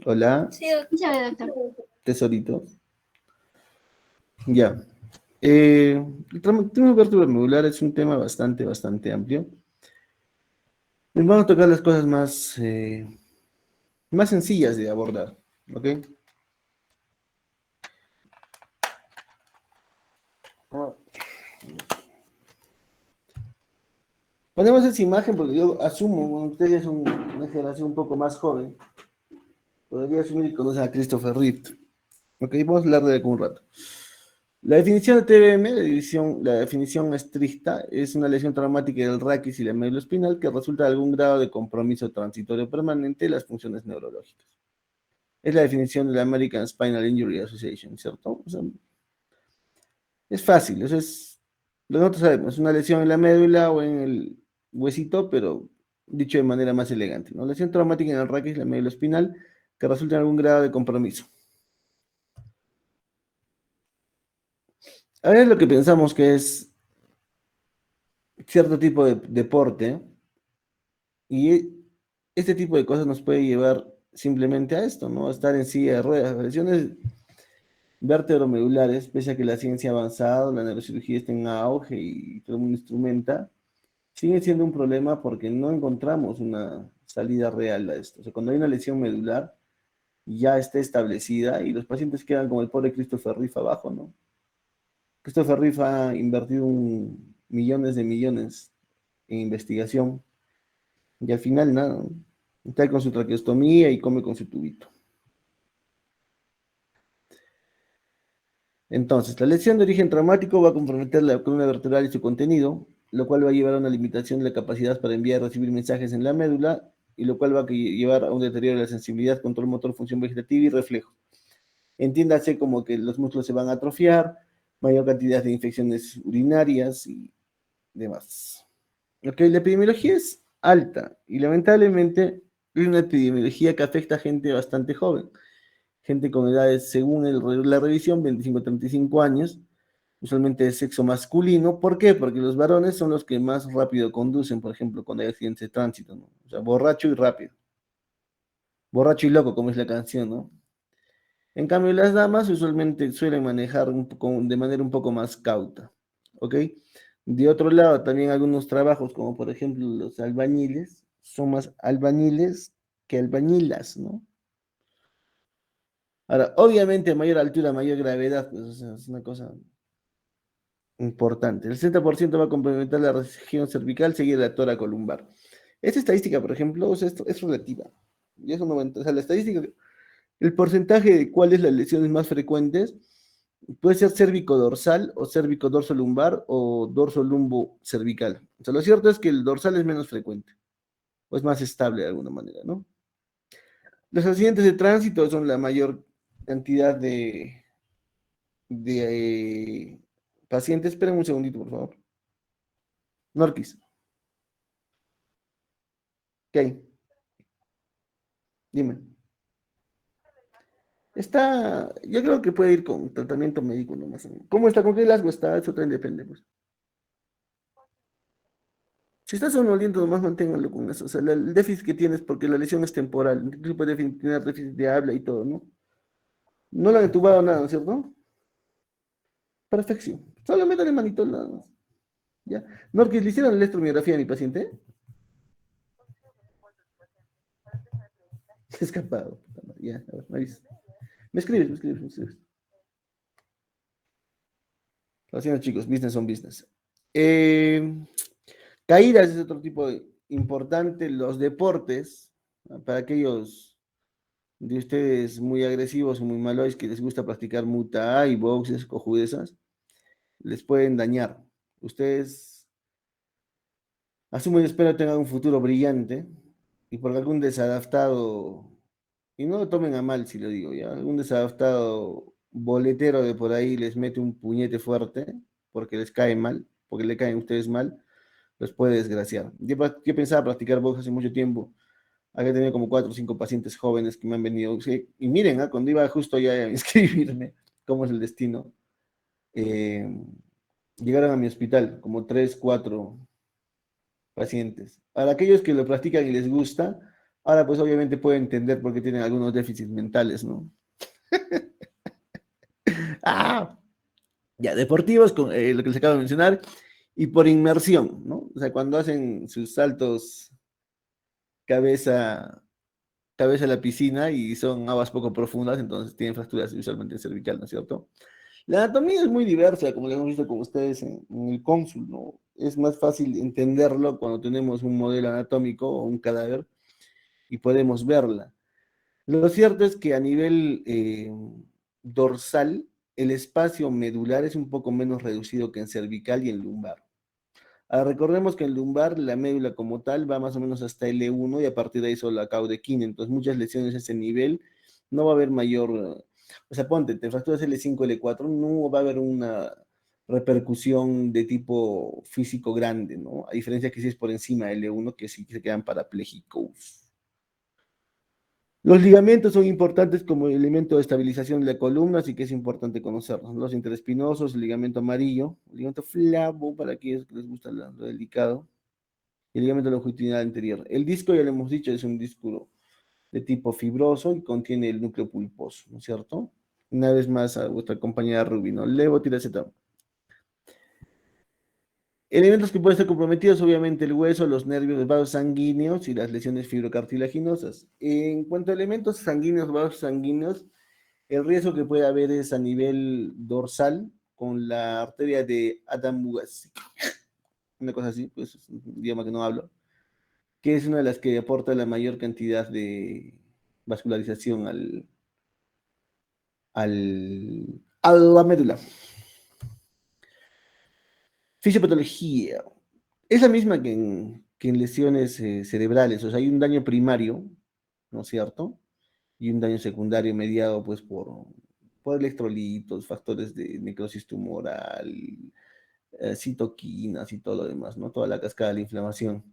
Hola. Sí, escúchame, doctor. Tesorito. Ya. El traumatismo vértebro-medular es un tema bastante amplio. Vamos a tocar las cosas más sencillas de abordar, ¿ok? Ponemos esa imagen porque yo asumo, bueno, usted es una generación un poco más joven, podría asumir que conoce a Christopher Reeve. Ok, vamos a hablar de él un rato. La definición de TBM, la definición estricta, es una lesión traumática del raquis y la médula espinal que resulta de algún grado de compromiso transitorio permanente de las funciones neurológicas. Es la definición de la American Spinal Injury Association, ¿cierto? O sea, es fácil, eso es, lo que nosotros sabemos, es una lesión en la médula o en el huesito, pero dicho de manera más elegante, ¿no? Lesión traumática en el raquis y la médula espinal que resulta en algún grado de compromiso. A ver lo que pensamos que es cierto tipo de deporte y este tipo de cosas nos puede llevar simplemente a esto, ¿no? A estar en silla de ruedas. Las lesiones vértebro-medulares, pese a que la ciencia ha avanzado, la neurocirugía está en auge y todo el mundo instrumenta, sigue siendo un problema porque no encontramos una salida real a esto. O sea, cuando hay una lesión medular, ya está establecida y los pacientes quedan como el pobre Christopher Reeve abajo, ¿no? Christopher Reeve ha invertido millones de millones en investigación y al final nada, ¿no? Está con su traqueostomía y come con su tubito. Entonces, la lesión de origen traumático va a comprometer la columna vertebral y su contenido, lo cual va a llevar a una limitación de la capacidad para enviar y recibir mensajes en la médula, y lo cual va a llevar a un deterioro de la sensibilidad, control motor, función vegetativa y reflejo. Entiéndase como que los músculos se van a atrofiar, mayor cantidad de infecciones urinarias y demás. Ok, la epidemiología es alta y lamentablemente es una epidemiología que afecta a gente bastante joven. Gente con edades, según la revisión, 25 a 35 años, usualmente de sexo masculino. ¿Por qué? Porque los varones son los que más rápido conducen, por ejemplo, cuando hay accidentes de tránsito, ¿no? O sea, borracho y rápido. Borracho y loco, como es la canción, ¿no? En cambio, las damas usualmente suelen manejar de manera un poco más cauta, ¿ok? De otro lado, también algunos trabajos, como por ejemplo los albañiles, son más albañiles que albañilas, ¿no? Ahora, obviamente, a mayor altura, mayor gravedad, pues o sea, es una cosa importante. El 60% va a complementar la región cervical, seguida de la tora columbar. Esta estadística, por ejemplo, o sea, esto es relativa. Y eso no va o sea, la estadística, el porcentaje de cuáles las lesiones más frecuentes puede ser cérvico-dorsal o cérvico-dorso-lumbar o dorso-lumbo cervical. O sea, lo cierto es que el dorsal es menos frecuente o es más estable de alguna manera, ¿no? Los accidentes de tránsito son la mayor cantidad de pacientes. Esperen un segundito, por favor. Norquis, ¿qué hay? Dime. Yo creo que puede ir con tratamiento médico nomás. ¿Cómo está? ¿Con qué lasgo está? Eso también depende, pues. Si estás somnoliento, nomás manténganlo con eso. O sea, el déficit que tienes, porque la lesión es temporal. Incluso puede tener déficit de habla y todo, ¿no? No le han entubado nada, ¿no es cierto? Perfección. Solo métale manito nada más. ¿Ya? Norquis, ¿le hicieron la electromiografía a mi paciente? Se ha escapado. Puta madre. Ya, a ver, me avisas. Me escribes. Haciendo chicos, business on business. Eh, Caídas es otro tipo importante. Los deportes, para aquellos de ustedes muy agresivos o muy malos que les gusta practicar Muay Thai, boxes, cojudezas, les pueden dañar. Ustedes, asumo y espero tengan un futuro brillante y por algún desadaptado, y no lo tomen a mal si lo digo, ya, algún desadaptado boletero de por ahí les mete un puñete fuerte porque les cae mal, porque le caen a ustedes mal, los puede desgraciar. Yo pensaba practicar box hace mucho tiempo. Había tenido como 4 o 5 pacientes jóvenes que me han venido. Sí, y miren, cuando iba justo ya a inscribirme, cómo es el destino, eh, llegaron a mi hospital como 3, 4 pacientes. Para aquellos que lo practican y les gusta, Ahora, pues obviamente puede entender por qué tienen algunos déficits mentales, ¿no? Ah, ya, deportivos, lo que les acabo de mencionar, y por inmersión, ¿no? O sea, cuando hacen sus saltos cabeza, cabeza a la piscina y son aguas poco profundas, entonces tienen fracturas usualmente cervical, ¿no es cierto? La anatomía es muy diversa, como lo hemos visto con ustedes en el cónsul, ¿no? Es más fácil entenderlo cuando tenemos un modelo anatómico o un cadáver y podemos verla. Lo cierto es que a nivel dorsal, el espacio medular es un poco menos reducido que en cervical y en lumbar. Ahora, recordemos que en lumbar la médula como tal va más o menos hasta L1 y a partir de ahí solo la caudequina. Entonces, muchas lesiones a ese nivel no va a haber mayor. O sea, ponte, te fracturas L5, L4, no va a haber una repercusión de tipo físico grande, ¿no? A diferencia que si es por encima de L1, que sí que se quedan parapléjicos. Los ligamentos son importantes como elemento de estabilización de la columna, así que es importante conocerlos. Los interespinosos, el ligamento amarillo, el ligamento flavo, para aquellos que les gusta lo delicado, y el ligamento longitudinal anterior. El disco, ya lo hemos dicho, es un disco de tipo fibroso y contiene el núcleo pulposo, ¿no es cierto? Una vez más a vuestra compañera Rubino, levotiroacetón. Elementos que pueden estar comprometidos, obviamente el hueso, los nervios, los vasos sanguíneos y las lesiones fibrocartilaginosas. En cuanto a elementos sanguíneos, vasos sanguíneos, el riesgo que puede haber es a nivel dorsal con la arteria de Adam-West, una cosa así, pues es un idioma que no hablo, que es una de las que aporta la mayor cantidad de vascularización a la médula. Fisiopatología. Es la misma que en lesiones cerebrales, o sea, hay un daño primario, ¿no es cierto? Y un daño secundario mediado pues por electrolitos, factores de necrosis tumoral, citoquinas y todo lo demás, ¿no? Toda la cascada de la inflamación.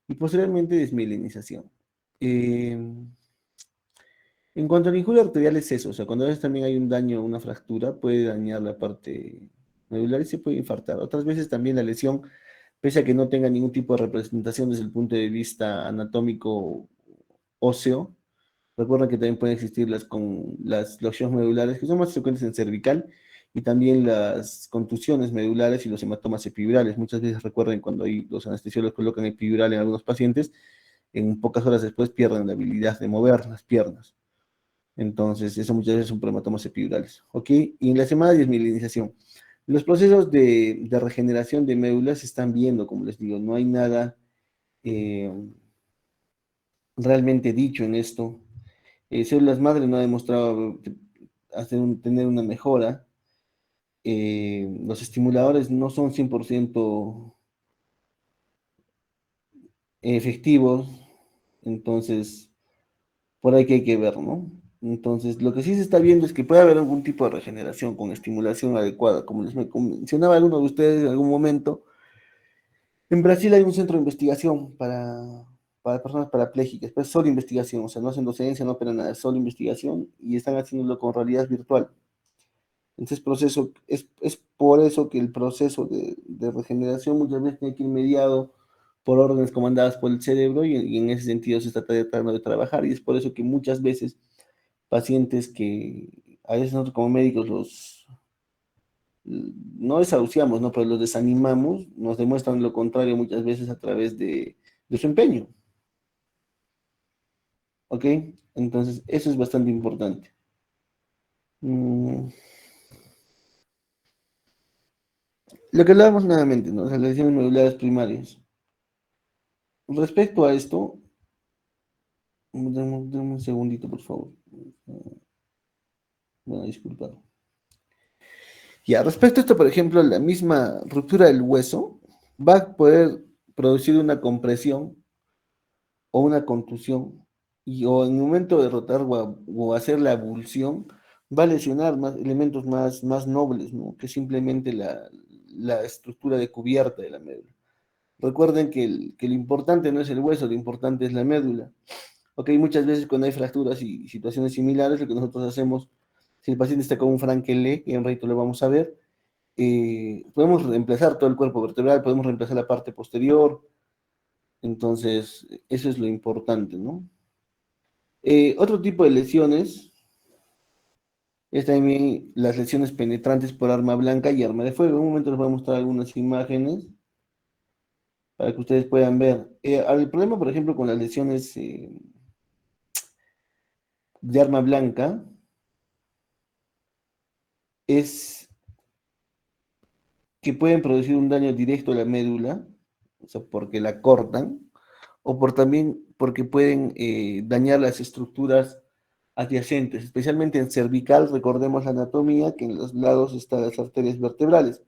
Y posteriormente desmielinización. Eh, en cuanto a la injuria arterial es eso, o sea, cuando a veces también hay un daño, una fractura, puede dañar la parte medular y se puede infartar. Otras veces también la lesión, pese a que no tenga ningún tipo de representación desde el punto de vista anatómico óseo, recuerda que también pueden existir las lesiones medulares, que son más frecuentes en cervical, y también las contusiones medulares y los hematomas epidurales. Muchas veces recuerden cuando los anestesiólogos colocan epidural en algunos pacientes, en pocas horas después pierden la habilidad de mover las piernas. Entonces, eso muchas veces son por hematomas epidurales. ¿Ok? Y en la semana de desmielinización. Los procesos de regeneración de médulas se están viendo, como les digo, no hay nada eh, realmente dicho en esto. Células madre no ha demostrado tener una mejora. Los estimuladores no son 100% efectivos, entonces por ahí que hay que ver, ¿no? Entonces, lo que sí se está viendo es que puede haber algún tipo de regeneración con estimulación adecuada, como les mencionaba alguno de ustedes en algún momento. En Brasil hay un centro de investigación para personas parapléjicas, pues solo investigación, o sea, no hacen docencia, no operan nada, solo investigación y están haciéndolo con realidad virtual. Entonces, es por eso que el proceso de regeneración muchas veces tiene que ir mediado por órdenes comandadas por el cerebro y en ese sentido se está tratando de trabajar y es por eso que muchas veces pacientes que a veces nosotros como médicos no desahuciamos, ¿no? Pero los desanimamos, nos demuestran lo contrario muchas veces a través de su empeño, ¿ok? Entonces, eso es bastante importante. Mm, lo que hablábamos nuevamente, ¿no? O sea, las lesiones medulares primarias. Respecto a esto, dame un segundito, por favor. Bueno, disculpa. Ya, respecto a esto, por ejemplo, la misma ruptura del hueso va a poder producir una compresión o una contusión, o en el momento de rotar o hacer la abulsión, va a lesionar más elementos más nobles, ¿no? Que simplemente la estructura de cubierta de la médula. Recuerden que lo importante no es el hueso, lo importante es la médula. Ok, muchas veces cuando hay fracturas y situaciones similares, lo que nosotros hacemos, si el paciente está con un franquelé, que en ratito lo vamos a ver, podemos reemplazar todo el cuerpo vertebral, podemos reemplazar la parte posterior, Entonces, eso es lo importante, ¿no? Otro tipo de lesiones es también las lesiones penetrantes por arma blanca y arma de fuego. En un momento les voy a mostrar algunas imágenes para que ustedes puedan ver. El problema, por ejemplo, con las lesiones de arma blanca es que pueden producir un daño directo a la médula, o sea, porque la cortan, o por también porque pueden dañar las estructuras adyacentes, especialmente en cervical, recordemos la anatomía, que en los lados están las arterias vertebrales.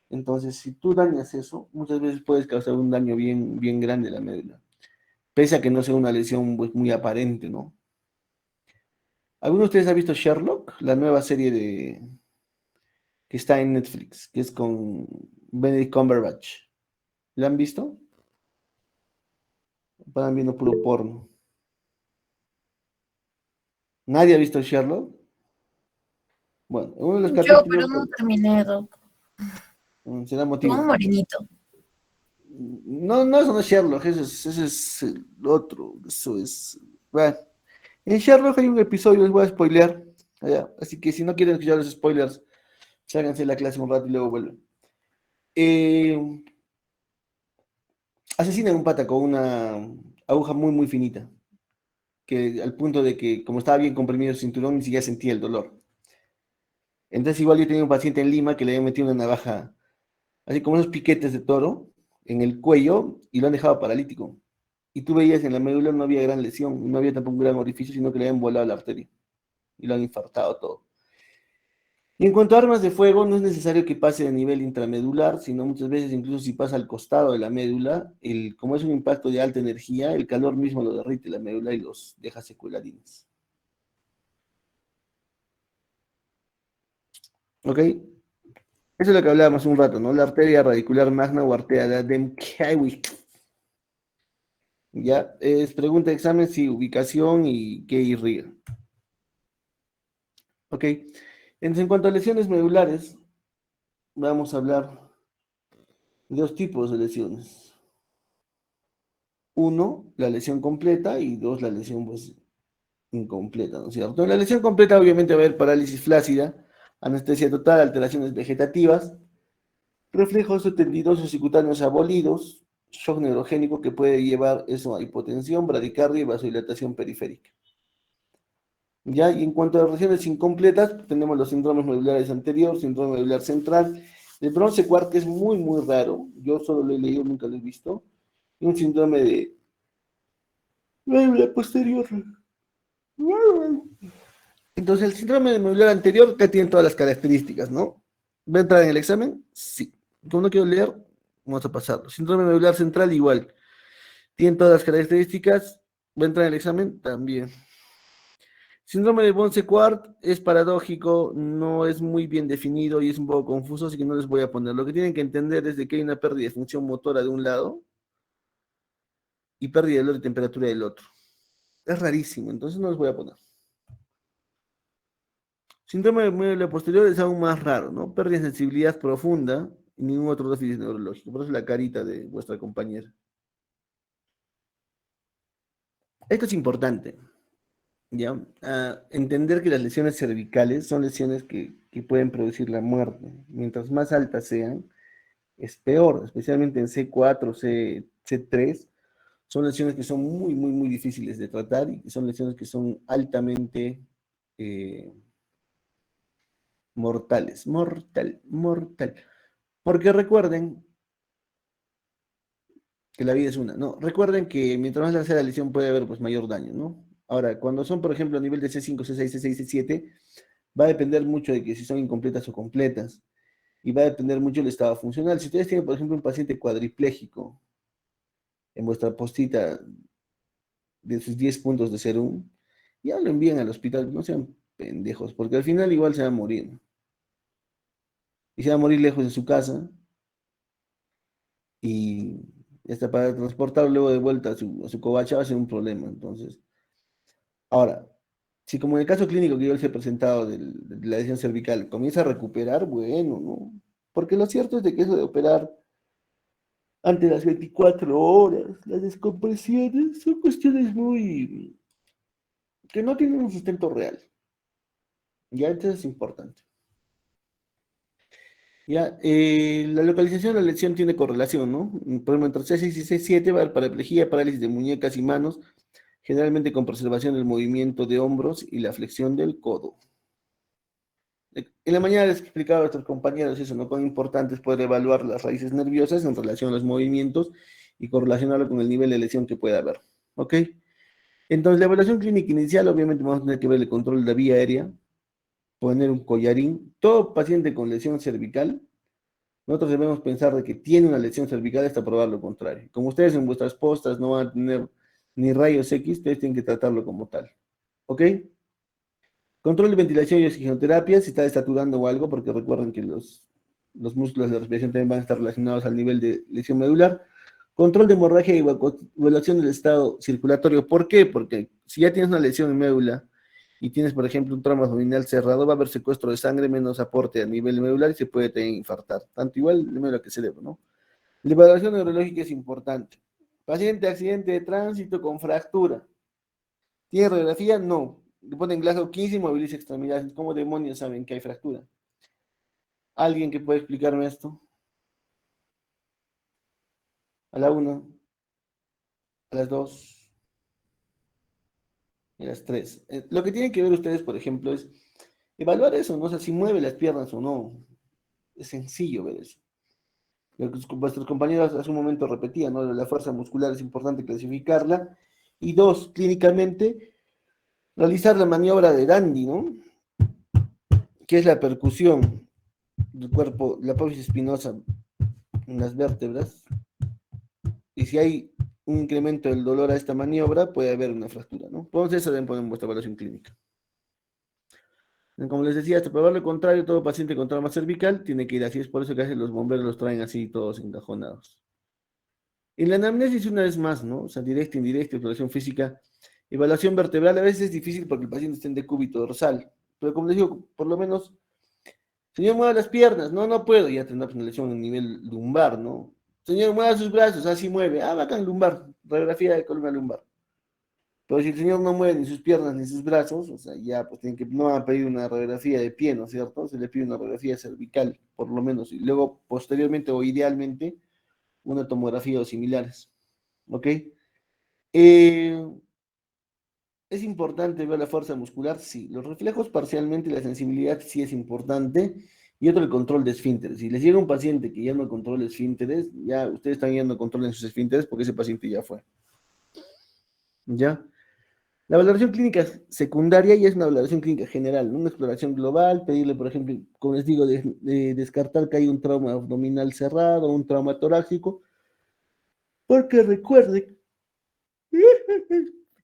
Entonces, si tú dañas eso, muchas veces puedes causar un daño bien, bien grande a la médula, pese a que no sea una lesión pues, muy aparente, ¿no? ¿Alguno de ustedes ha visto Sherlock, la nueva serie que está en Netflix, que es con Benedict Cumberbatch? ¿La han visto? Van viendo puro porno. ¿Nadie ha visto Sherlock? Bueno, en uno de los Yo, pero capítulos no terminé, Doc. se da Como un motivo. morenito. No, no, eso no es Sherlock, ese es el otro. Eso es. Bueno, en Sherlock hay un episodio, les voy a spoilear. Así que si no quieren escuchar los spoilers, ságanse la clase un rato y luego vuelven. Eh, Asesinan a un pata con una aguja muy, muy finita, que al punto de que, como estaba bien comprimido el cinturón, ni siquiera sentía el dolor. Entonces, igual yo tenía un paciente en Lima que le había metido una navaja, así como esos piquetes de toro, en el cuello y lo han dejado paralítico. Y tú veías en la médula no había gran lesión, no había tampoco un gran orificio, sino que le habían volado la arteria y lo han infartado todo. Y en cuanto a armas de fuego, no es necesario que pase a nivel intramedular, sino muchas veces incluso si pasa al costado de la médula, como es un impacto de alta energía, el calor mismo lo derrite la médula y los deja secueladines. ¿Ok? Eso es lo que hablábamos un rato, ¿no? La arteria radicular magna o arteria de Demkiewicz. Ya, es pregunta de examen, sí, ubicación y qué irriga. Ok. Entonces, en cuanto a lesiones medulares, vamos a hablar de dos tipos de lesiones. Uno, la lesión completa y dos, la lesión pues, incompleta, ¿no es cierto? En la lesión completa obviamente va a haber parálisis flácida, anestesia total, alteraciones vegetativas, reflejos tendidosos y cutáneos abolidos, shock neurogénico que puede llevar eso a hipotensión, bradicardia y vasodilatación periférica. Ya, y en cuanto a las lesiones incompletas, tenemos los síndromes medulares anterior, síndrome medular central, el bronce cuarto que es muy, muy raro, yo solo lo he leído, nunca lo he visto, y un síndrome de médula posterior. Entonces, el síndrome de medular anterior ya tiene todas las características, ¿no? ¿Va a entrar en el examen? Sí. Como no quiero leer, vamos a pasarlo. Síndrome medular central, igual. Tiene todas las características. ¿Va a entrar en el examen? También. Síndrome de Bonse-Quart es paradójico, no es muy bien definido y es un poco confuso, así que no les voy a poner. Lo que tienen que entender es de que hay una pérdida de función motora de un lado y pérdida de dolor de temperatura del otro. Es rarísimo, entonces no les voy a poner. Síndrome de médula posterior es aún más raro, ¿no? Pérdida de sensibilidad profunda y ningún otro déficit neurológico. Por eso es la carita de vuestra compañera. Esto es importante, ¿ya? Entender que las lesiones cervicales son lesiones que pueden producir la muerte. Mientras más altas sean, es peor, especialmente en C4, C3. Son lesiones que son muy, muy, muy difíciles de tratar y son lesiones que son altamente eh, mortales. Mortal, mortal. Porque recuerden que la vida es una, ¿no? Recuerden que mientras más larga sea la lesión puede haber pues mayor daño, ¿no? Ahora, cuando son, por ejemplo, a nivel de C5, C6, C6, C7, va a depender mucho de que si son incompletas o completas, y va a depender mucho del estado funcional. Si ustedes tienen, por ejemplo, un paciente cuadripléjico en vuestra postita de sus 10 puntos de serum, ya lo envían al hospital, no sean pendejos, porque al final igual se va a morir, ¿no? Y se va a morir lejos de su casa, y hasta para transportarlo luego de vuelta a su covacha va a ser un problema, entonces. Ahora, si como en el caso clínico que yo les he presentado de la lesión cervical, comienza a recuperar, bueno, ¿no? Porque lo cierto es de que eso de operar ante las 24 horas. Las descompresiones son cuestiones muy que no tienen un sustento real. Ya, entonces es importante. Ya, la localización de la lesión tiene correlación, ¿no? Por ejemplo, entre C6 y C7 va a haber paraplegia, parálisis de muñecas y manos, generalmente con preservación del movimiento de hombros y la flexión del codo. En la mañana les explicaba a nuestros compañeros eso, ¿no? Cuán importante es poder evaluar las raíces nerviosas en relación a los movimientos y correlacionarlo con el nivel de lesión que pueda haber. ¿Ok? Entonces, la evaluación clínica inicial, obviamente, vamos a tener que ver el control de la vía aérea, poner un collarín. Todo paciente con lesión cervical, nosotros debemos pensar de que tiene una lesión cervical hasta probar lo contrario. Como ustedes en vuestras postas no van a tener ni rayos X, ustedes tienen que tratarlo como tal. ¿Ok? Control de ventilación y oxigenoterapia, si está desaturando o algo, porque recuerden que los músculos de la respiración también van a estar relacionados al nivel de lesión medular. Control de hemorragia y evaluación del estado circulatorio. ¿Por qué? Porque si ya tienes una lesión en médula y tienes, por ejemplo, un trauma abdominal cerrado, va a haber secuestro de sangre, menos aporte a nivel medular y se puede también infartar. Tanto igual de médula que cerebro, ¿no? La evaluación neurológica es importante. Paciente accidente de tránsito con fractura. ¿Tiene radiografía? No. Le ponen Glasgow 15 y moviliza extremidades. ¿Cómo demonios saben que hay fractura? ¿Alguien que puede explicarme esto? A la 1, a las 2, a las 3. Lo que tienen que ver ustedes, por ejemplo, es evaluar eso, ¿no? O sea, si mueve las piernas o no. Es sencillo ver eso. Lo que vuestros compañeros hace un momento repetían, ¿no? La fuerza muscular es importante clasificarla. Y dos, clínicamente, realizar la maniobra de Dandy, ¿no? Que es la percusión del cuerpo, la apófisis espinosa en las vértebras. Y si hay un incremento del dolor a esta maniobra, puede haber una fractura, ¿no? Entonces, eso deben poner en vuestra evaluación clínica. Como les decía, hasta probar lo contrario, todo paciente con trauma cervical tiene que ir así. Es por eso que hacen los bomberos los traen así, todos encajonados. En la anamnesis, una vez más, ¿no? O sea, directa, indirecta, exploración física. Evaluación vertebral a veces es difícil porque el paciente está en decúbito dorsal. Pero como les digo, por lo menos, señor, mueva las piernas. No, no puedo. Ya tendrá una lesión en nivel lumbar, ¿no? Señor, mueva sus brazos. Así mueve. Ah, bacán, lumbar. Radiografía de columna lumbar. Pero si el señor no mueve ni sus piernas ni sus brazos, o sea, ya pues tienen que, no van a pedir una radiografía de pie, ¿no es cierto? Se le pide una radiografía cervical, por lo menos, y luego posteriormente o idealmente una tomografía o similares, ¿ok? Eh, ¿Es importante ver la fuerza muscular? Sí. Los reflejos parcialmente, la sensibilidad sí es importante. Y otro, el control de esfínteres. Si les llega un paciente que ya no controla esfínteres, ya ustedes están yendo control en sus esfínteres porque ese paciente ya fue. ¿Ya? La valoración clínica secundaria ya es una valoración clínica general, ¿no? Una exploración global, pedirle, por ejemplo, como les digo, de descartar que hay un trauma abdominal cerrado, un trauma torácico, porque recuerde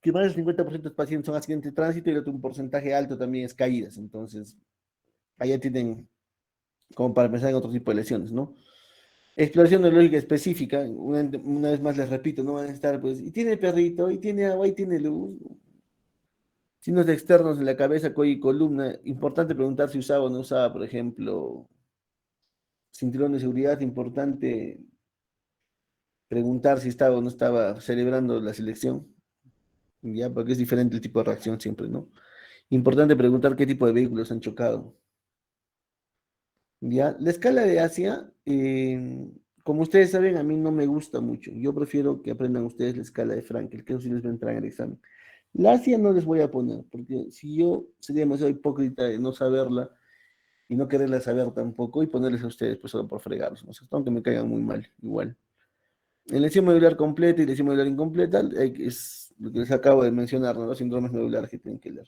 que más del 50% de los pacientes son accidentes de tránsito y el otro un porcentaje alto también es caídas. Entonces, allá tienen como para pensar en otro tipo de lesiones, ¿no? Exploración neurológica específica, una vez más les repito, no van a estar, pues, y tiene perrito, y tiene agua, y tiene luz. Signos externos en la cabeza, cuello y columna. Importante preguntar si usaba o no usaba, por ejemplo, cinturón de seguridad. Importante preguntar si estaba o no estaba celebrando la selección, ya, porque es diferente el tipo de reacción siempre, ¿no? Importante preguntar qué tipo de vehículos han chocado. ¿Ya? La escala de Asia, como ustedes saben, a mí no me gusta mucho. Yo prefiero que aprendan ustedes la escala de Frankel, que eso sí les va a entrar en el examen. La Asia no les voy a poner, porque si yo sería demasiado hipócrita de no saberla y no quererla saber tampoco y ponerles a ustedes pues solo por fregarlos, ¿no? Aunque me caigan muy mal, igual. En lesión medular completa y lesión medular incompleta es lo que les acabo de mencionar, ¿no? Los síndromes medulares que tienen que leer.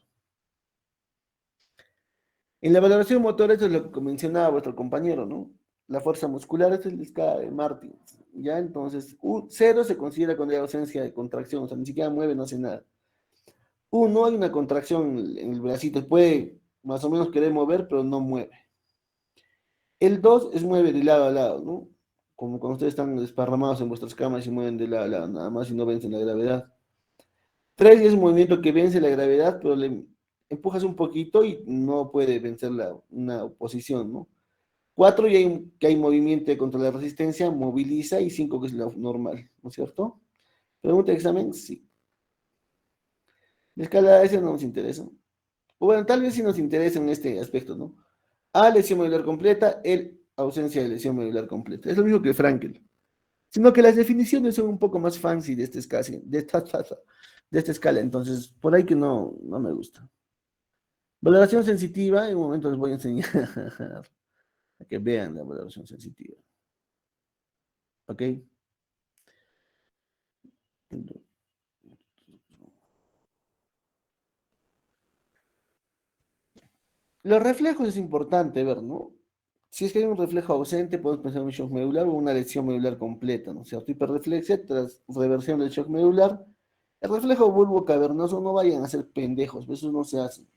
En la valoración motora, eso es lo que mencionaba vuestro compañero, ¿no? La fuerza muscular es el escala de Martin, ¿ya? Entonces, 0 se considera cuando hay ausencia de contracción, o sea, ni siquiera mueve, no hace nada. 1, hay una contracción en el bracito, puede más o menos querer mover, pero no mueve. El 2 es mueve de lado a lado, ¿no? Como cuando ustedes están desparramados en vuestras camas y mueven de lado a lado, nada más y no vencen la gravedad. 3 es un movimiento que vence la gravedad, pero le empujas un poquito y no puede vencer una oposición, ¿no? 4 que hay movimiento de control de resistencia, moviliza, y 5 que es la normal, ¿no es cierto? Pregunta de examen, sí. La escala S no nos interesa. O bueno, tal vez sí nos interesa en este aspecto, ¿no? A, lesión medular completa, el, ausencia de lesión medular completa. Es lo mismo que Frankel. Sino que las definiciones son un poco más fancy de esta escala, de esta escala, entonces por ahí que no me gusta. Valoración sensitiva, en un momento les voy a enseñar a que vean la valoración sensitiva. ¿Ok? Los reflejos es importante ver, ¿no? Si es que hay un reflejo ausente, podemos pensar en un shock medular o una lesión medular completa, ¿no es cierto? Hiperreflexia tras reversión del shock medular. El reflejo bulbo cavernoso, no vayan a ser pendejos, eso no se hace.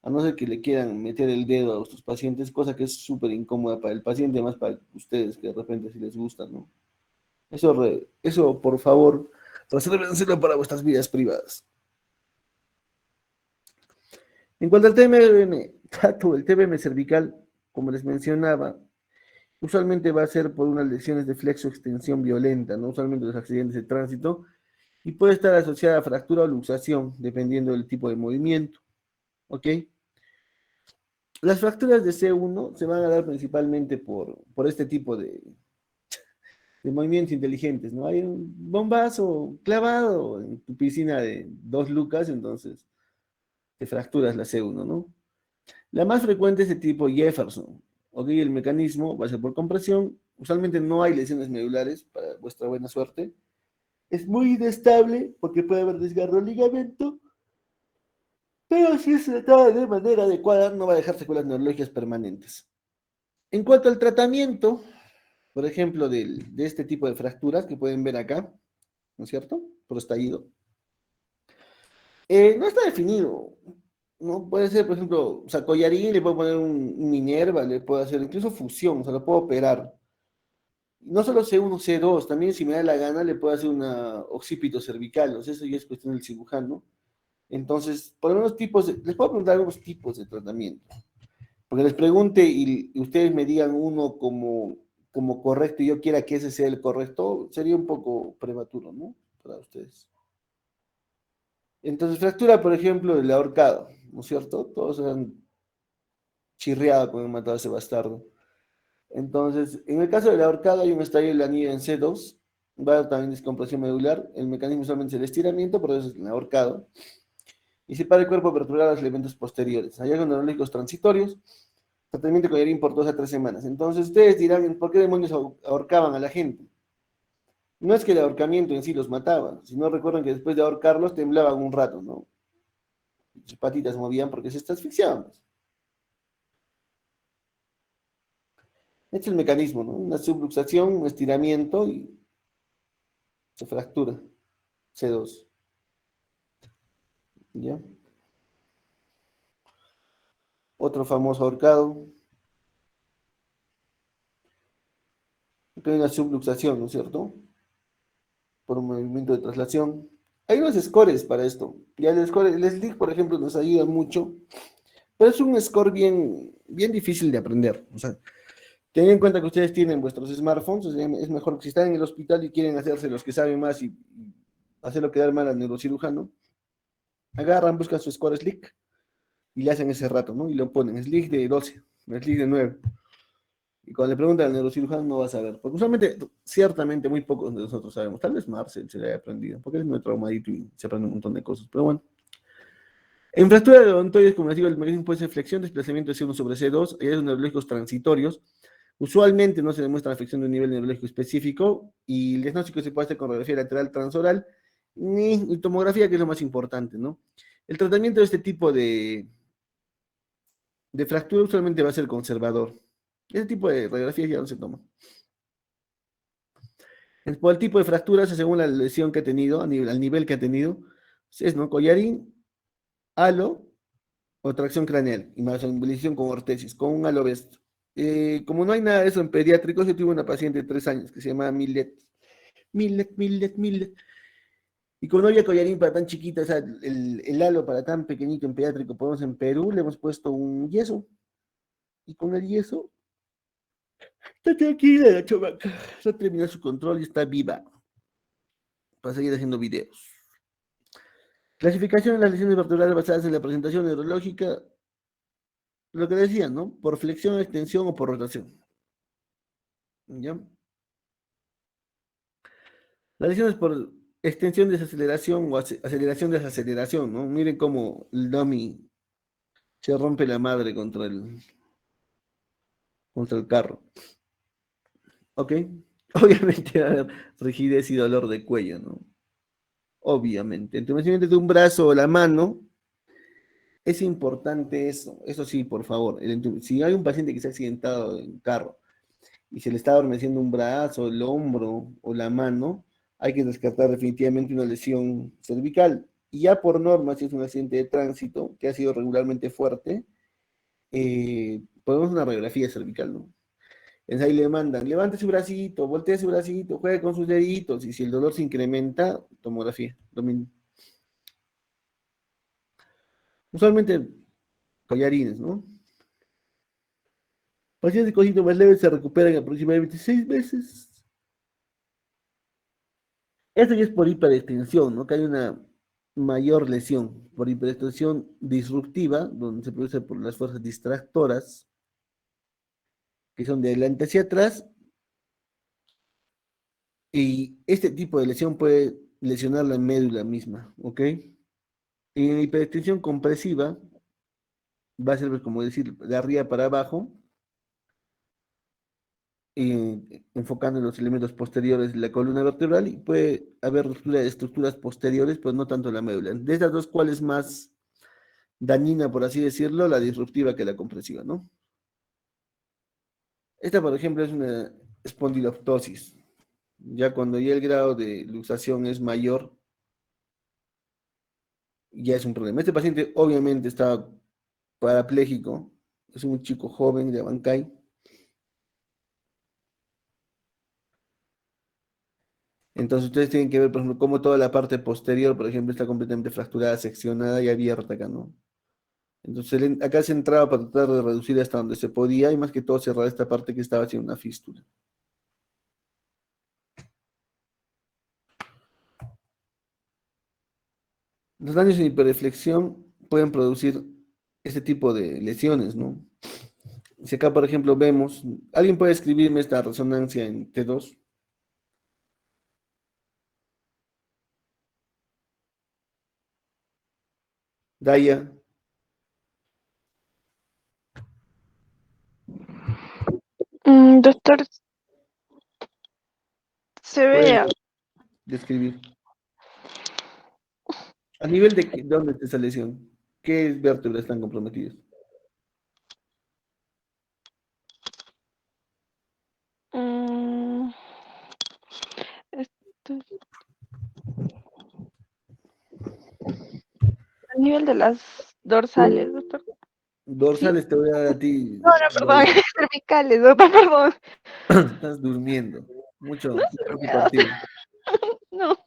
A no ser que le quieran meter el dedo a vuestros pacientes, cosa que es súper incómoda para el paciente, más para ustedes, que de repente si les gusta, ¿no? Eso por favor, resérvenselo para vuestras vidas privadas. En cuanto al TBM, tanto el TBM cervical, como les mencionaba, usualmente va a ser por unas lesiones de flexo-extensión violenta, ¿no? Usualmente los accidentes de tránsito, y puede estar asociada a fractura o luxación, dependiendo del tipo de movimiento, ¿ok? Las fracturas de C1 se van a dar principalmente por este tipo de movimientos inteligentes, ¿no? Hay un bombazo clavado en tu piscina de 2 lucas, entonces te fracturas la C1, ¿no? La más frecuente es de tipo Jefferson, ¿ok? El mecanismo va a ser por compresión, usualmente no hay lesiones medulares, para vuestra buena suerte. Es muy inestable porque puede haber desgarro ligamento, pero si es tratada de manera adecuada no va a dejar secuelas neurológicas permanentes. En cuanto al tratamiento, por ejemplo, de este tipo de fracturas que pueden ver acá, ¿no es cierto? Por estallido. No está definido, ¿no? Puede ser, por ejemplo, o sea, collarín, le puedo poner un Minerva, le puedo hacer incluso fusión, o sea, lo puedo operar. No solo C1, C2, también si me da la gana le puedo hacer una occipito cervical, o sea, eso ya es cuestión del cirujano. Entonces, por algunos les puedo preguntar algunos tipos de tratamiento. Porque les pregunte y ustedes me digan uno como correcto y yo quiera que ese sea el correcto, sería un poco prematuro, ¿no? Para ustedes. Entonces, fractura, por ejemplo, del ahorcado, ¿no es cierto? Todos han chirriado cuando han matado a ese bastardo. Entonces, en el caso del ahorcado hay un estallido del anillo en C2, va a haber también descompresión medular, el mecanismo solamente es el estiramiento, por eso es el ahorcado, y separa el cuerpo vertebral a los elementos posteriores. Hallazgos neurológicos transitorios, tratamiento collarín por 2 a 3 semanas. Entonces, ustedes dirán, ¿por qué demonios ahorcaban a la gente? No es que el ahorcamiento en sí los mataba, sino recuerden que después de ahorcarlos temblaban un rato, ¿no? Sus patitas se movían porque se asfixiaban, pues. Este es el mecanismo, ¿no? Una subluxación, un estiramiento y se fractura. C2. ¿Ya? Otro famoso ahorcado. Aquí hay una subluxación, ¿no es cierto? Por un movimiento de traslación. Hay unos scores para esto. Ya el score, el SLIC, por ejemplo, nos ayuda mucho, pero es un score bien, bien difícil de aprender. O sea, ten en cuenta que ustedes tienen vuestros smartphones, o sea, es mejor que si están en el hospital y quieren hacerse los que saben más y hacerlo quedar mal al neurocirujano, agarran, buscan su score SLIC y le hacen ese rato, ¿no? Y lo ponen, SLIC de 12, SLIC de 9. Y cuando le preguntan al neurocirujano no va a saber, porque usualmente, ciertamente, muy pocos de nosotros sabemos. Tal vez Marcel se le haya aprendido, porque él es muy traumadito y se aprende un montón de cosas, pero bueno. En fractura de odontoides, como les digo, el mecanismo puede ser flexión, desplazamiento de C1 sobre C2, hallazgos neurológicos transitorios. Usualmente no se demuestra afección de un nivel neurológico específico y el diagnóstico se puede hacer con radiografía lateral transoral y tomografía, que es lo más importante, ¿no? El tratamiento de este tipo de fractura usualmente va a ser conservador. Este tipo de radiografías ya no se toma. Por el tipo de fracturas, según la lesión que ha tenido, al nivel que ha tenido, es, ¿no? Collarín, halo o tracción craneal, y más embolización con ortesis, con un halo vest. Como no hay nada de eso en pediátricos, yo tuve una paciente de 3 años que se llamaba Millet. Y como no había collarín para tan chiquita, o sea, el halo para tan pequeñito en pediátrico, podemos en Perú, le hemos puesto un yeso. Y con el yeso Está tranquila la chavaca. Ya terminó su control y está viva para seguir haciendo videos. Clasificación de las lesiones vertebrales basadas en la presentación neurológica, lo que decían, ¿no? Por flexión, extensión o por rotación. ¿Ya? Las lesiones por extensión, desaceleración o aceleración, desaceleración, ¿no? Miren cómo el dummy se rompe la madre contra el carro. ¿Ok? Obviamente va a haber rigidez y dolor de cuello, ¿no? Obviamente. Entumecimiento de un brazo o la mano, es importante eso. Eso sí, por favor. Si hay un paciente que se ha accidentado en carro y se le está adormeciendo un brazo, el hombro o la mano, hay que descartar definitivamente una lesión cervical. Y ya por norma, si es un accidente de tránsito que ha sido regularmente fuerte, podemos una radiografía cervical, ¿no? Es ahí le mandan, levante su bracito, voltee su bracito, juegue con sus deditos, y si el dolor se incrementa, tomografía, lo mismo. Usualmente collarines, ¿no? Pacientes con síntomas leves se recuperan en aproximadamente 6 meses. Esto ya es por hiperextensión, ¿no? Que hay una mayor lesión por hiperextensión disruptiva, donde se produce por las fuerzas distractoras, que son de adelante hacia atrás, y este tipo de lesión puede lesionar la médula misma, ¿ok? Y en hiperextensión compresiva va a ser, pues, como decir, de arriba para abajo, enfocando en los elementos posteriores de la columna vertebral, y puede haber ruptura de estructuras posteriores, pues no tanto la médula. De estas dos, ¿cuál es más dañina, por así decirlo? La disruptiva que la compresiva, ¿no? Esta, por ejemplo, es una espondiloptosis. Ya cuando ya el grado de luxación es mayor, ya es un problema. Este paciente obviamente está parapléjico, es un chico joven de Abancay. Entonces ustedes tienen que ver, por ejemplo, cómo toda la parte posterior, por ejemplo, está completamente fracturada, seccionada y abierta acá, ¿no? Entonces acá se entraba para tratar de reducir hasta donde se podía y más que todo cerrar esta parte que estaba haciendo una fístula. Los daños en hiperreflexión pueden producir este tipo de lesiones, ¿no? Si acá, por ejemplo, vemos, ¿alguien puede escribirme esta resonancia en T2? Daya, Doctor, se puede veía. describir. ¿A nivel de dónde está esa lesión? ¿Qué vértebras están comprometidas? mm, esto- a nivel de las dorsales, doctor. ¿Sí? Dorsales te voy a dar a ti, No, no, perdón, Daya. cervicales, doctor, perdón. Estás durmiendo. No Mucho, se mucho me da. partido. No.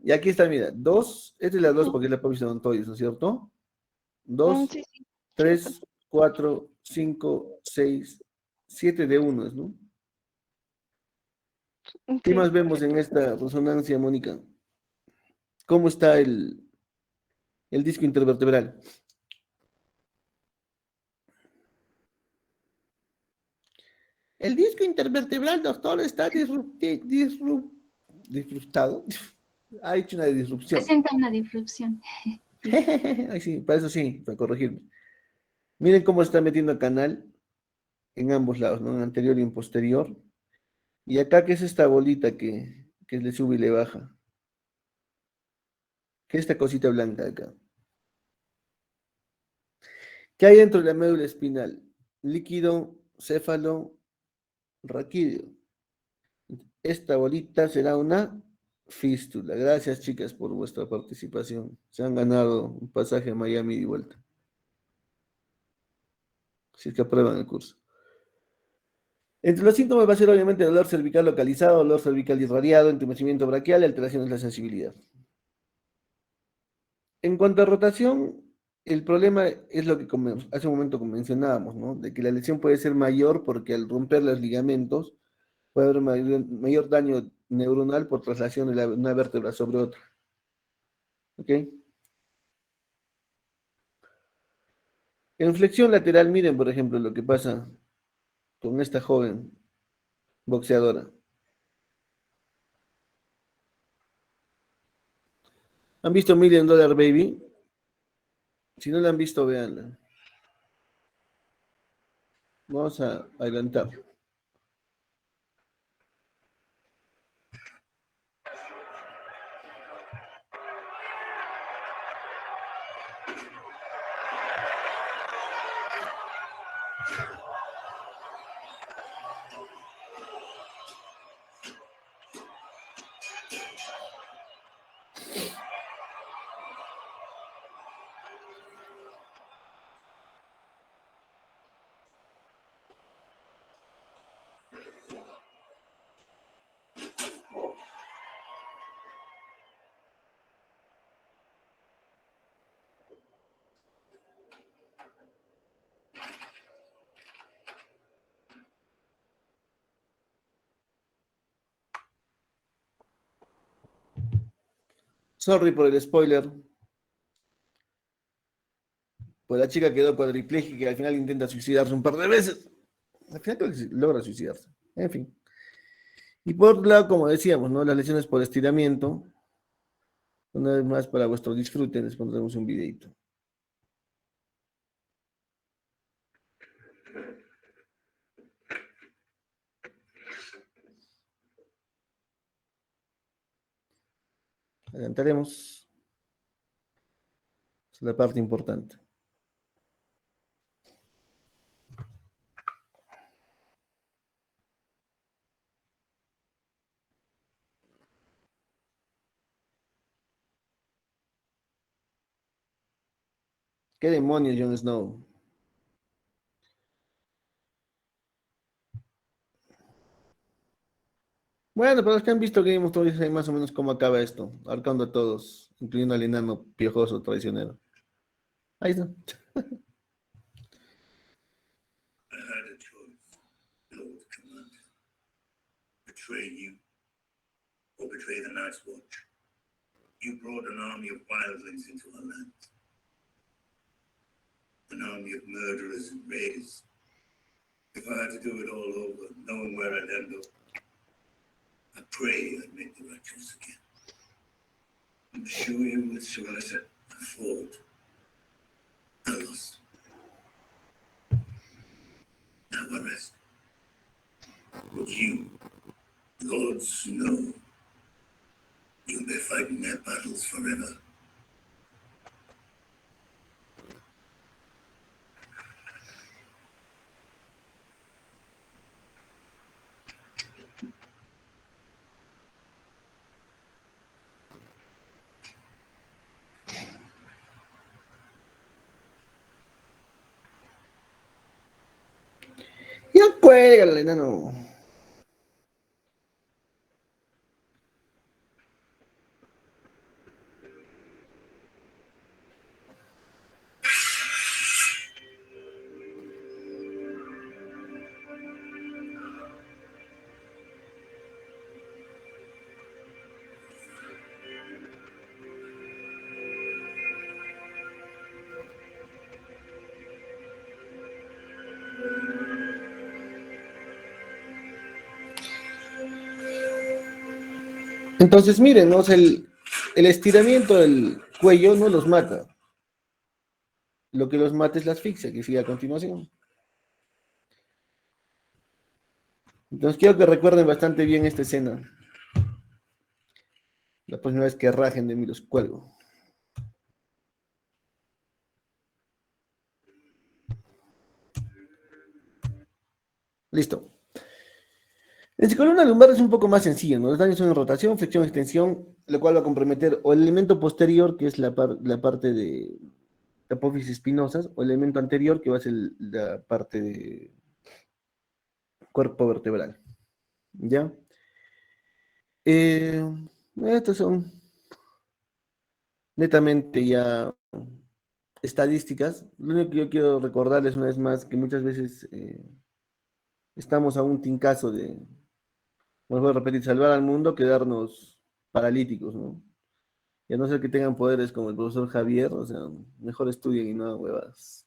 Y aquí está, mira, dos, esta es la dos porque es la pelvis odontoides, ¿no es cierto? Dos, Sí, sí, sí, doctor. tres, cuatro, cinco, seis, siete de uno, ¿no? ¿Qué Sí, más vemos en correcto. esta resonancia, Mónica? ¿Cómo está el disco intervertebral? El disco intervertebral, doctor, está disruptado. Ha hecho una disrupción. Presenta una disrupción. Sí. Ay, sí, para eso sí, para corregirme. Miren cómo está metiendo canal en ambos lados, ¿no? En anterior y en posterior. Y acá, ¿qué es esta bolita que le sube y le baja? ¿Qué es esta cosita blanca acá? ¿Qué hay dentro de la médula espinal? Líquido, céfalo, raquídeo. Esta bolita será una fístula. Gracias, chicas, por vuestra participación. Se han ganado un pasaje a Miami y vuelta. Si es que aprueban el curso. Entre los síntomas va a ser obviamente dolor cervical localizado, dolor cervical irradiado, entumecimiento braquial y alteraciones de la sensibilidad. En cuanto a rotación, El problema es lo que hace un momento mencionábamos, ¿no? De que la lesión puede ser mayor porque al romper los ligamentos puede haber mayor daño neuronal por traslación de una vértebra sobre otra. ¿Ok? En flexión lateral, miren, por ejemplo, lo que pasa con esta joven boxeadora. ¿Han visto Million Dollar Baby? Si no la han visto, véanla. Vamos a adelantar. Sorry por el spoiler. Pues la chica quedó cuadripléjica y al final intenta suicidarse un par de veces. Al final creo que logra suicidarse. En fin. Y por otro lado, como decíamos, ¿no? Las lesiones por estiramiento. Una vez más, para vuestro disfrute, les pondremos un videito. Adelantaremos. Es la parte importante. ¿Qué demonios, Jon Snow? Bueno, para los que han visto Game of Thrones, saben más o menos cómo acaba esto, ahorcando a todos, incluyendo al enano piojoso traicionero. Ahí está. I had a choice, Lord Commander. Betray you or betray the Night's Watch. You brought an army of wildlings into our land. An army of murderers and raiders. If I had to do it all over, knowing where I'd end up, I pray I'd make the right choice again. I'm sure you with Sarasa. I fought. I lost. Now I rest. But you, Lord Snow, you'll be fighting their battles forever. Ya cuélgale, enano. Entonces, miren, ¿no? O sea, el estiramiento del cuello no los mata. Lo que los mata es la asfixia, que sigue a continuación. Entonces, quiero que recuerden bastante bien esta escena. La próxima vez que rajen de mí los cuelgo. Listo. En columna lumbar es un poco más sencillo, ¿no? Los daños son en rotación, flexión, extensión, lo cual va a comprometer o el elemento posterior, que es la parte de apófisis espinosas, o el elemento anterior, que va a ser la parte de cuerpo vertebral. ¿Ya? Eh, Estos son netamente ya estadísticas, lo único que yo quiero recordarles una vez más que muchas veces estamos a un tincazo de, vuelvo a repetir, salvar al mundo, quedarnos paralíticos, ¿no? Y a no ser que tengan poderes como el profesor Javier, o sea, mejor estudien y no hagan huevadas.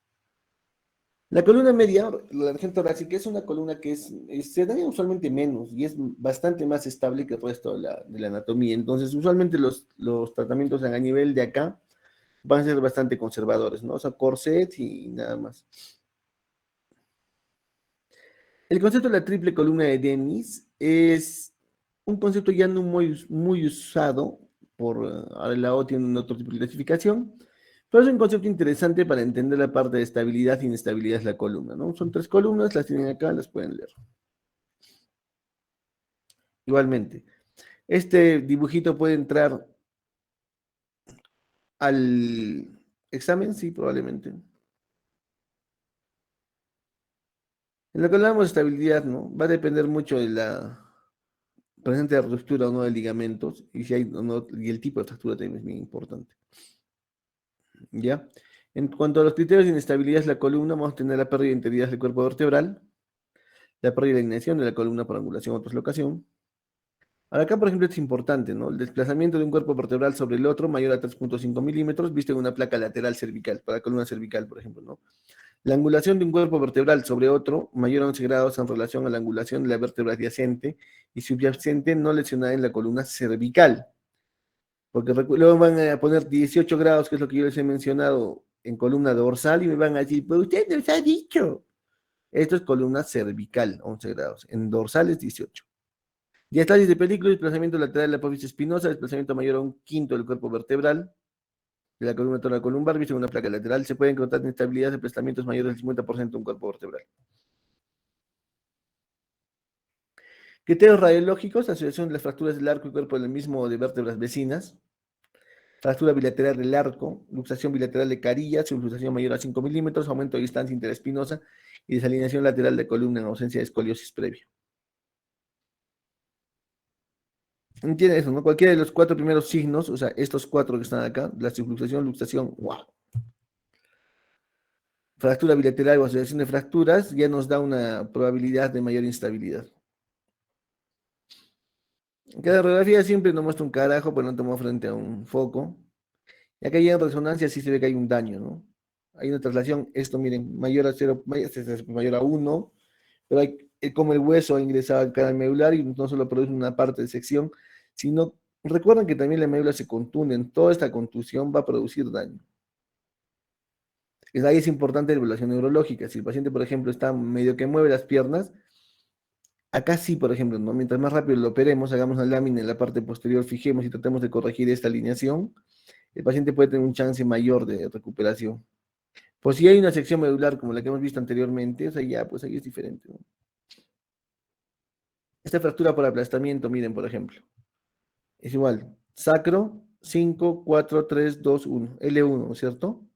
La columna media, la región torácica, es una columna que se daña usualmente menos y es bastante más estable que el resto de la anatomía. Entonces, usualmente los tratamientos a nivel de acá van a ser bastante conservadores, ¿no? O sea, corset y nada más. El concepto de la triple columna de Denis es un concepto ya no muy usado por ahora la O tiene otro tipo de clasificación, pero es un concepto interesante para entender la parte de estabilidad e inestabilidad de la columna, ¿no? Son tres columnas, las tienen acá, las pueden leer. Igualmente, este dibujito puede entrar al examen, sí, probablemente. En lo que hablamos de estabilidad, ¿no? Va a depender mucho de la presente de ruptura o no de ligamentos y si hay o no, y el tipo de fractura también es bien importante. ¿Ya? En cuanto a los criterios de inestabilidad de la columna, vamos a tener la pérdida de integridad del cuerpo vertebral, la pérdida de alineación de la columna por angulación o traslocación. Ahora acá, por ejemplo, es importante, ¿no? El desplazamiento de un cuerpo vertebral sobre el otro mayor a 3.5 milímetros, visto en una placa lateral cervical, para la columna cervical, por ejemplo, ¿no? La angulación de un cuerpo vertebral sobre otro mayor a 11 grados en relación a la angulación de la vértebra adyacente y subyacente no lesionada en la columna cervical. Porque luego van a poner 18 grados, que es lo que yo les he mencionado, en columna dorsal y me van a decir, pero usted nos ha dicho. Esto es columna cervical, 11 grados. En dorsal es 18. Diástasis de película, desplazamiento lateral de la apófisis espinosa, desplazamiento mayor a un quinto del cuerpo vertebral, de la columna toracolumbar, visto en una placa lateral. Se pueden encontrar inestabilidades de desplazamientos mayores del 50% de un cuerpo vertebral. Criterios radiológicos, asociación de las fracturas del arco y cuerpo del mismo de vértebras vecinas. Fractura bilateral del arco, luxación bilateral de carilla, subluxación mayor a 5 milímetros, aumento de distancia interespinosa y desalineación lateral de columna en ausencia de escoliosis previa. ¿Entiendes eso, no? Cualquiera de los cuatro primeros signos, o sea, estos cuatro que están acá, la subluxación, luxación, wow. Fractura bilateral o asociación de fracturas, ya nos da una probabilidad de mayor instabilidad. Cada radiografía siempre nos muestra un carajo, pero no tomamos frente a un foco. Y acá ya en resonancia sí se ve que hay un daño, ¿no? Hay una traslación, esto miren, mayor a 0, mayor a 1, pero hay como el hueso ha ingresado al canal medular y no solo produce una parte de sección, sino recuerden que también la médula se contunde, en toda esta contusión va a producir daño. Ahí es importante la evaluación neurológica. Si el paciente, por ejemplo, está medio que mueve las piernas, acá sí, por ejemplo, ¿no? Mientras más rápido lo operemos, hagamos una lámina en la parte posterior, fijemos y tratemos de corregir esta alineación, el paciente puede tener un chance mayor de recuperación. Pues si hay una sección medular como la que hemos visto anteriormente, o sea, ya, pues ahí es diferente, ¿no? Esta fractura por aplastamiento, miren, por ejemplo, es igual, sacro, 5, 4, 3, 2, 1, L1, ¿no es cierto?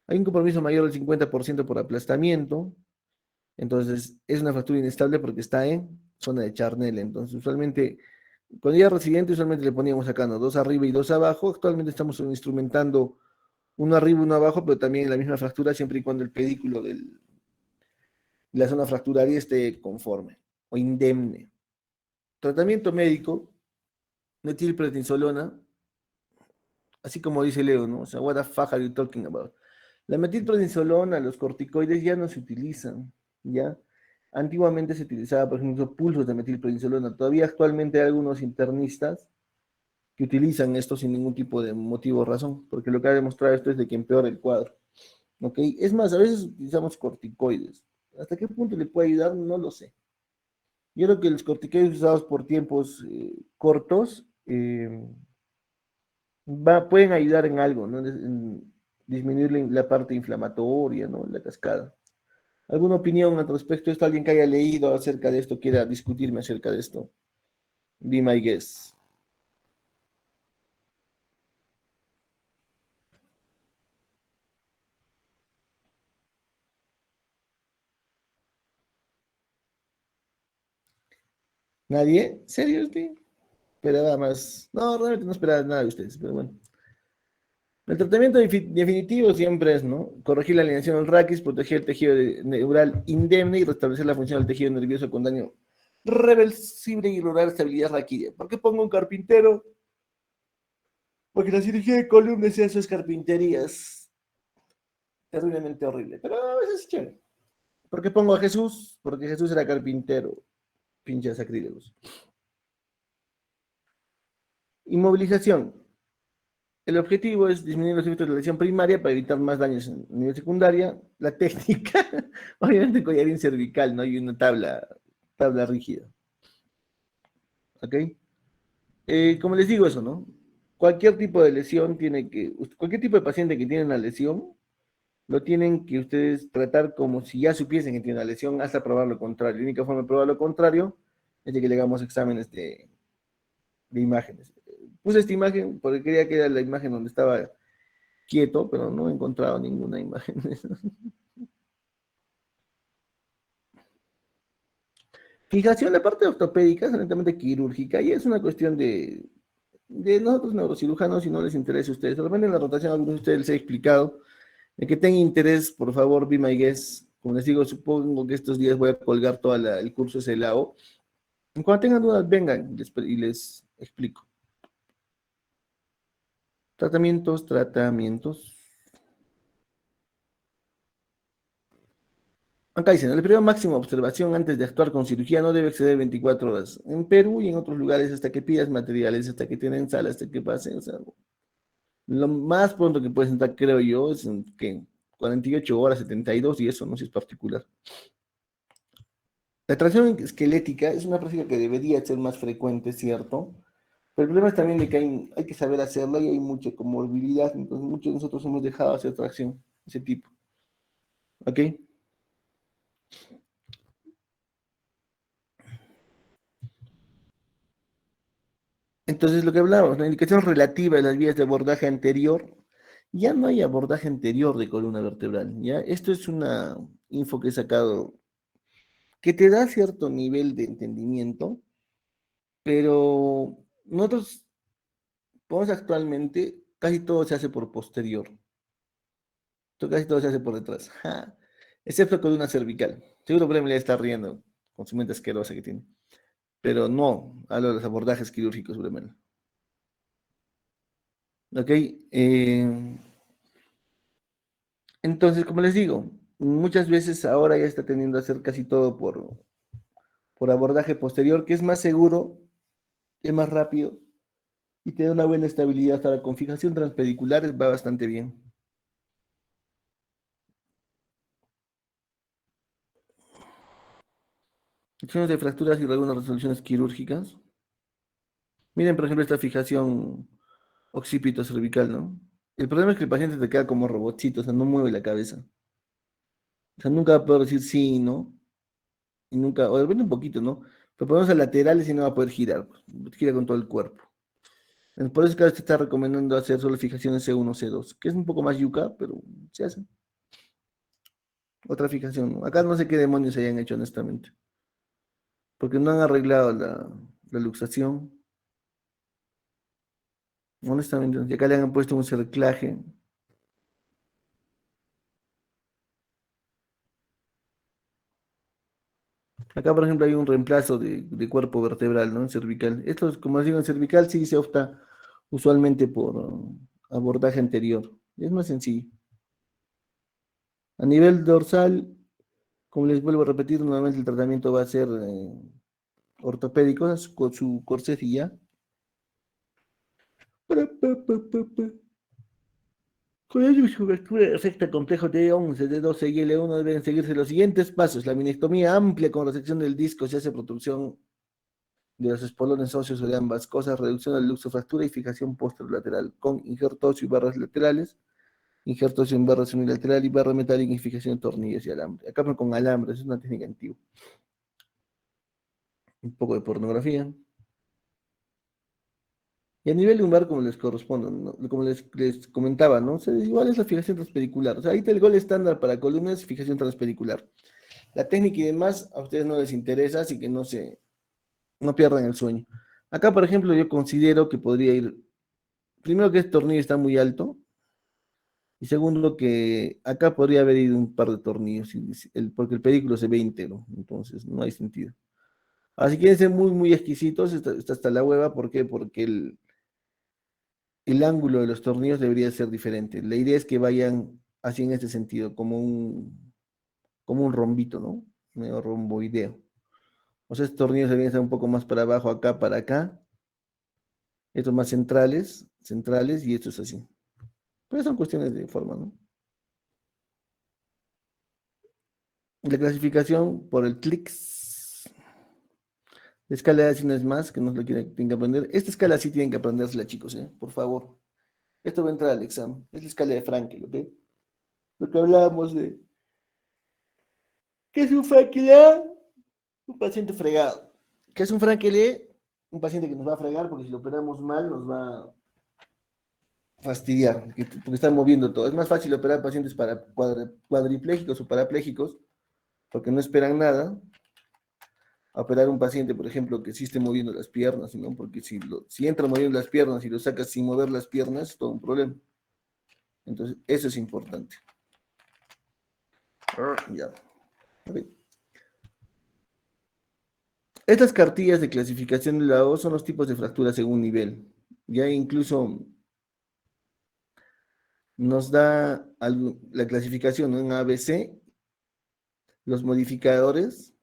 Hay un compromiso mayor del 50% por aplastamiento, entonces es una fractura inestable porque está en zona de Charnel, entonces usualmente, cuando ya era residente, usualmente le poníamos acá, ¿no? Dos arriba y dos abajo, actualmente estamos instrumentando uno arriba y uno abajo, pero también en la misma fractura, siempre y cuando el pedículo de la zona fracturaria esté conforme o indemne. Tratamiento médico, metilprednisolona, así como dice Leo, ¿no? O sea, what the fuck are you talking about? La metilprednisolona, los corticoides ya no se utilizan, ¿ya? Antiguamente se utilizaba, por ejemplo, pulsos de metilprednisolona. Todavía actualmente hay algunos internistas que utilizan esto sin ningún tipo de motivo o razón, porque lo que ha demostrado esto es de que empeora el cuadro, ¿ok? Es más, a veces utilizamos corticoides. ¿Hasta qué punto le puede ayudar? No lo sé. Yo creo que los corticoides usados por tiempos cortos pueden ayudar en algo, ¿no? En disminuir la parte inflamatoria, ¿no? La cascada. ¿Alguna opinión al respecto de esto? ¿Alguien que haya leído acerca de esto quiera discutirme acerca de esto? Be my guest. ¿Nadie? ¿Serio, usted? Esperaba más. No, realmente no esperaba nada de ustedes, pero bueno. El tratamiento definitivo siempre es, ¿no? Corregir la alineación del raquis, proteger el tejido neural indemne y restablecer la función del tejido nervioso con daño reversible y lograr estabilidad raquídea. ¿Por qué pongo un carpintero? Porque la cirugía de columna y eso es carpintería, es terriblemente horrible, pero a veces es chévere. ¿Por qué pongo a Jesús? Porque Jesús era carpintero, pinche sacrílegos. Inmovilización. El objetivo es disminuir los efectos de la lesión primaria para evitar más daños en nivel secundaria. La técnica, obviamente collarín cervical, ¿no? Y una tabla rígida. ¿Ok? Como les digo eso, ¿no? Cualquier tipo de lesión cualquier tipo de paciente que tiene una lesión, lo tienen que ustedes tratar como si ya supiesen que tiene una lesión hasta probar lo contrario. La única forma de probar lo contrario es de que le hagamos exámenes de imágenes. Puse esta imagen porque quería que era la imagen donde estaba quieto, pero no he encontrado ninguna imagen. Fijación, la parte ortopédica es netamente quirúrgica y es una cuestión de nosotros neurocirujanos, si no les interesa a ustedes. De repente en la rotación a algunos de ustedes les he explicado. El que tenga interés, por favor, be my guest. Como les digo, supongo que estos días voy a colgar todo el curso de CELAO. Cuando tengan dudas, vengan y les explico. Tratamientos. Acá dicen, el periodo máximo de observación antes de actuar con cirugía no debe exceder 24 horas. En Perú y en otros lugares hasta que pidas materiales, hasta que tienen sala, hasta que pasen. O sea, lo más pronto que puedes entrar, creo yo, es en que 48 horas, 72 y eso, no sé si es particular. La tracción esquelética es una práctica que debería ser más frecuente, ¿cierto? Pero el problema es también de que hay que saber hacerla y hay mucha comorbilidad, entonces muchos de nosotros hemos dejado de hacer tracción de ese tipo. ¿Ok? Entonces lo que hablamos, la indicación relativa de las vías de abordaje anterior, ya no hay abordaje anterior de columna vertebral, ¿ya? Esto es una info que he sacado que te da cierto nivel de entendimiento, pero nosotros, pues actualmente, casi todo se hace por posterior. Casi todo se hace por detrás. Ja. Excepto columna cervical. Seguro Bremen le está riendo con su mente asquerosa que tiene. Pero no, hablo de los abordajes quirúrgicos, Bremen. ¿Ok? Entonces, como les digo, muchas veces ahora ya está tendiendo a hacer casi todo por abordaje posterior, que es más seguro, es más rápido y te da una buena estabilidad. Para configuración transpediculares va bastante bien. Opciones de fracturas y algunas resoluciones quirúrgicas. Miren, por ejemplo, esta fijación occipito cervical, ¿no? El problema es que el paciente te queda como robotcito, o sea, no mueve la cabeza. O sea, nunca va a poder decir sí, ¿no? Y nunca, o de repente un poquito, ¿no? Pero ponemos a laterales y no va a poder girar, pues, gira con todo el cuerpo. Por eso cada vez te está recomendando hacer solo fijaciones C1, C2, que es un poco más yuca, pero se hace. Otra fijación, ¿no? Acá no sé qué demonios se hayan hecho, honestamente. Porque no han arreglado la luxación. Honestamente, y acá le han puesto un cerclaje. Acá, por ejemplo, hay un reemplazo de cuerpo vertebral, ¿no? En cervical. Esto, como les digo, en cervical sí se opta usualmente por abordaje anterior. Es más sencillo. A nivel dorsal, como les vuelvo a repetir, nuevamente el tratamiento va a ser ortopédico, con su corset y ya. Con ello y su cobertura recta complejo T11, D12 y L1 deben seguirse los siguientes pasos. La minectomía amplia con resección del disco se hace protrusión de los espolones óseos o de ambas cosas, reducción del luxofractura y fijación posterolateral con injerto óseo y barras laterales, injerto óseo en barras unilateral y barra metálica y fijación de tornillos y alambre. Acá con alambres, es una técnica antigua. Un poco de pornografía. Y a nivel lumbar, como les corresponde, ¿no? Como les comentaba, ¿no? O sea, igual es la fijación transpedicular. O sea, ahí está el gol estándar para columnas, fijación transpedicular. La técnica y demás a ustedes no les interesa, así que no pierdan el sueño. Acá, por ejemplo, yo considero que podría ir, primero que este tornillo está muy alto, Y segundo, que acá podría haber ido un par de tornillos, porque el pedículo se ve íntegro, entonces no hay sentido. Así que quieren ser muy, muy exquisitos, está hasta la hueva, ¿por qué? Porque el ángulo de los tornillos debería ser diferente. La idea es que vayan así en este sentido, como un rombito, ¿no? Medio romboideo. O sea, estos tornillos deberían estar un poco más para abajo, acá, para acá. Estos más centrales, y esto es así. Pero son cuestiones de forma, ¿no? La clasificación por el clics. La escala así no es más, que no lo tienen que aprender. Esta escala sí tienen que aprendérsela, chicos, ¿eh? Por favor. Esto va a entrar al examen. Es la escala de Frankel, ¿ok? Lo que hablábamos de... ¿Qué es un Frankel A? Un paciente fregado. ¿Qué es un Frankel E? Un paciente que nos va a fregar porque si lo operamos mal nos va a fastidiar, porque están moviendo todo. Es más fácil operar pacientes para cuadriplégicos o parapléjicos porque no esperan nada, a operar un paciente, por ejemplo, que sí esté moviendo las piernas, ¿no? Porque si entra moviendo las piernas y lo sacas sin mover las piernas, es todo un problema. Entonces, eso es importante. Ya. Ok. Estas cartillas de clasificación de la O son los tipos de fracturas según nivel. Ya incluso nos da la clasificación, ¿no? En ABC, los modificadores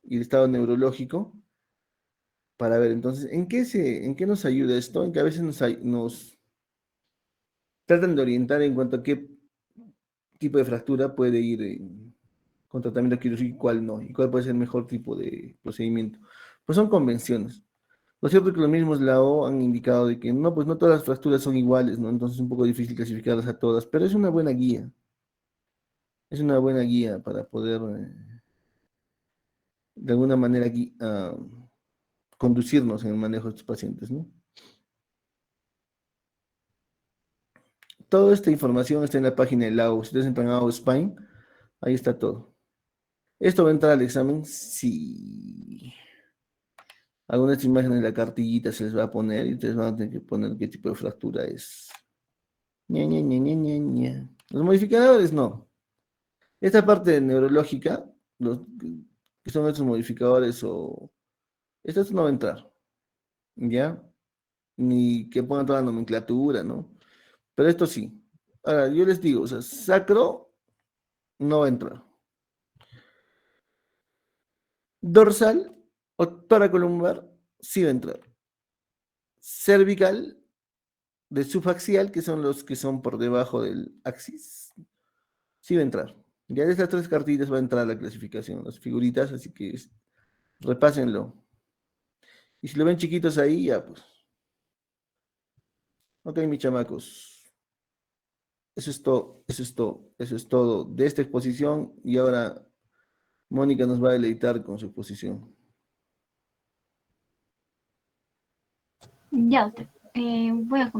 y el estado neurológico, para ver, entonces, ¿en qué nos ayuda esto? En que a veces nos tratan de orientar en cuanto a qué tipo de fractura puede ir con tratamiento quirúrgico y cuál no, y cuál puede ser el mejor tipo de procedimiento. Pues son convenciones. Lo cierto es que los mismos la O han indicado de que no, pues no todas las fracturas son iguales, ¿no? Entonces es un poco difícil clasificarlas a todas, pero es una buena guía. Es una buena guía para poder, de alguna manera, conducirnos en el manejo de estos pacientes, ¿no? Toda esta información está en la página de la O. Si ustedes entran a AO Spine, ahí está todo. ¿Esto va a entrar al examen? Sí. Algunas imágenes de la cartillita se les va a poner y ustedes van a tener que poner qué tipo de fractura es. Ña, Ña, Ña, Ña, Ña, Ña. Los modificadores no. Esta parte neurológica, los que son estos modificadores o... Esto no va a entrar, ¿ya? Ni que pongan toda la nomenclatura, ¿no? Pero esto sí. Ahora, yo les digo, o sea, sacro no va a entrar. Dorsal o toracolumbar sí va a entrar. Cervical de subaxial, que son los que son por debajo del axis, sí va a entrar. Ya de estas tres cartillas va a entrar la clasificación, las figuritas, así que repásenlo. Y si lo ven chiquitos ahí, ya pues. Ok, mis chamacos. Eso es todo, eso es todo, eso es todo de esta exposición. Y ahora Mónica nos va a deleitar con su exposición. Ya, usted. Voy a